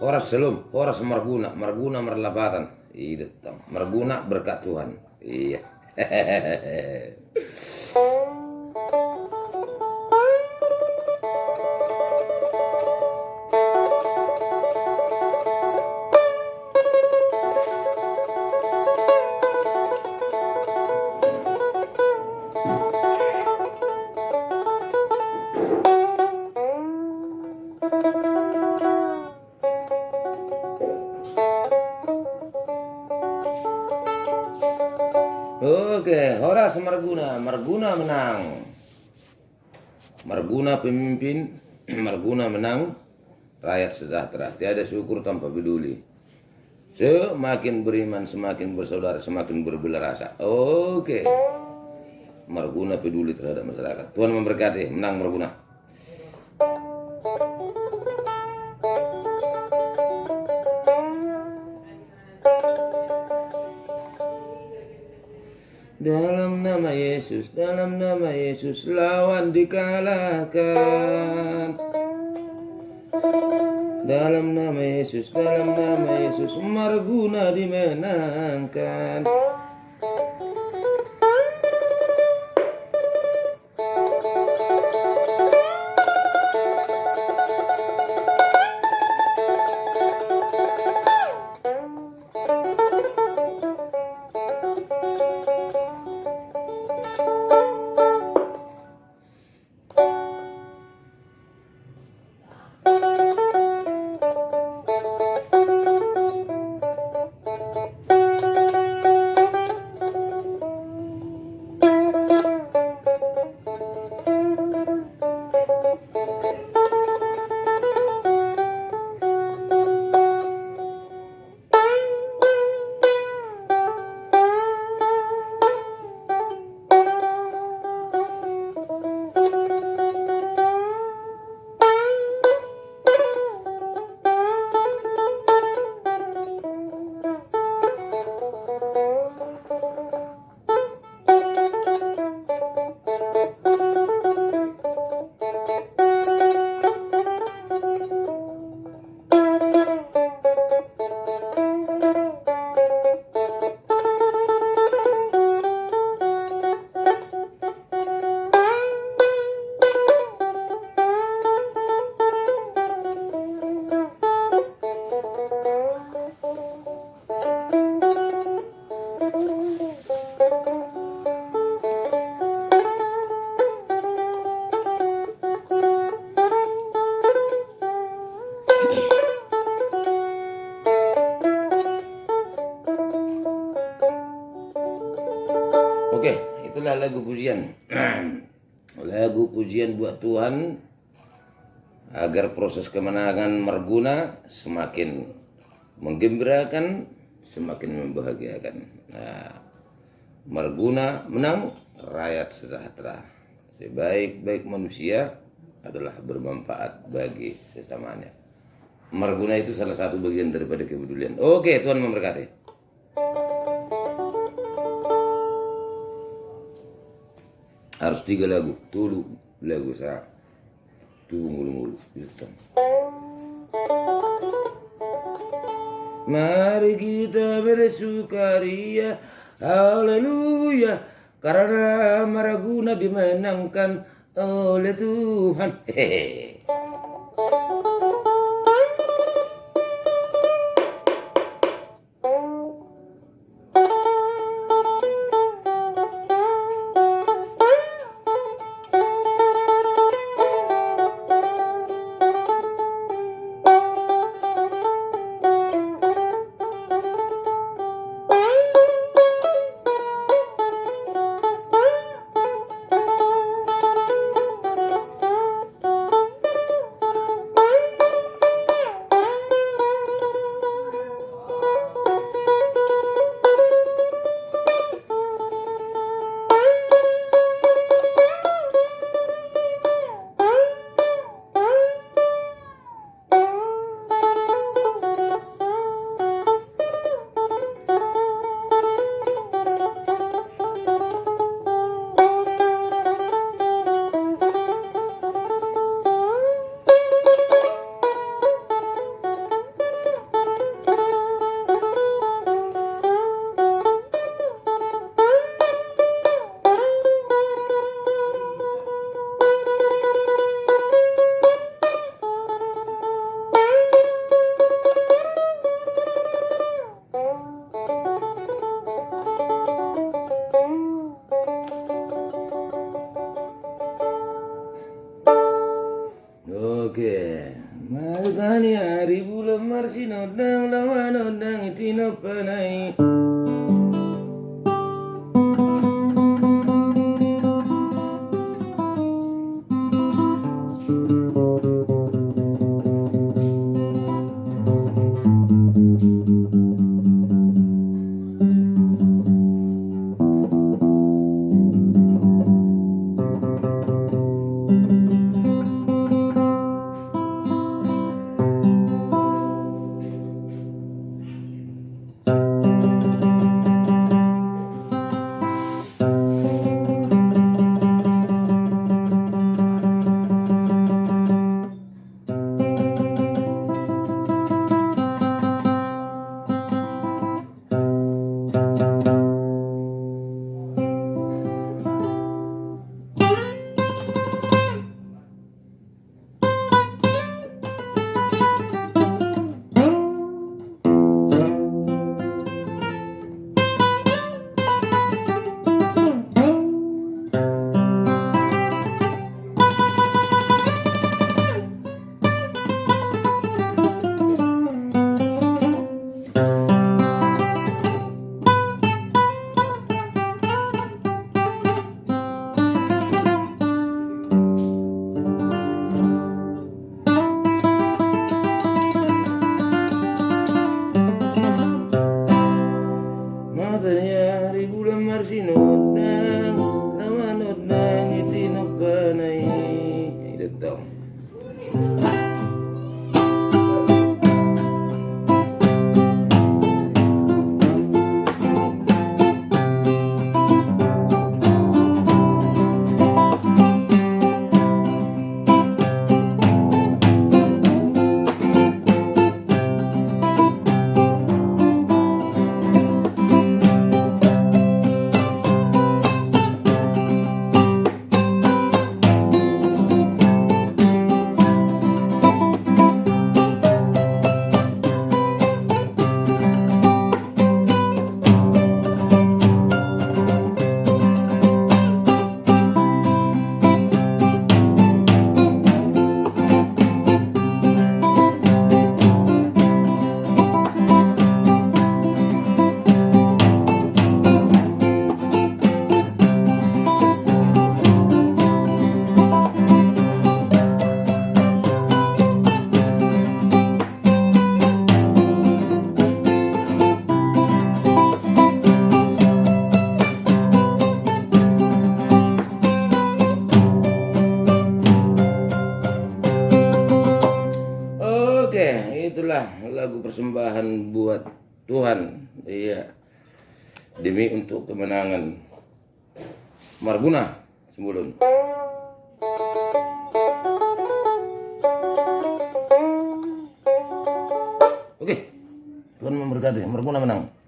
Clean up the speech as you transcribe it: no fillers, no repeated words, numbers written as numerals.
Horas selum, horas marguna, marguna merlapatan. Iya, marguna berkat Tuhan. Iya. Oke, horas marguna, marguna menang. Marguna pemimpin, marguna menang, rakyat sejahtera. Tiada syukur tanpa peduli. Semakin beriman, semakin bersaudara, semakin berbelah rasa. Oke. Marguna peduli terhadap masyarakat. Tuhan memberkati, menang Marguna. Dalam nama Yesus, lawan dikalahkan. Dalam nama Yesus, marguna dimenangkan. Oke, itulah lagu pujian. Lagu pujian buat Tuhan agar proses kemenangan Marguna semakin menggembirakan, semakin membahagiakan. Nah, Marguna menang, rakyat sejahtera. Sebaik-baik manusia adalah bermanfaat bagi sesamanya. Marguna itu salah satu bagian daripada kepedulian. Oke, Tuhan memberkati. Harus 3 lagu, tulu lagu saya tunggu mulu. Mari kita bersukaria, haleluya, karena Marguna dimenangkan oleh Tuhan. Hehehe. Oke. Magani hari bulan marsino dang lama nodang itino panai. Matanya hari bulan marsino dang lama nodang itino panai. Itu dong. Oke, itulah lagu persembahan buat Tuhan. Iya. Demi untuk kemenangan Marguna Sembulun. Oke. Tuhan memberkati. Marguna menang.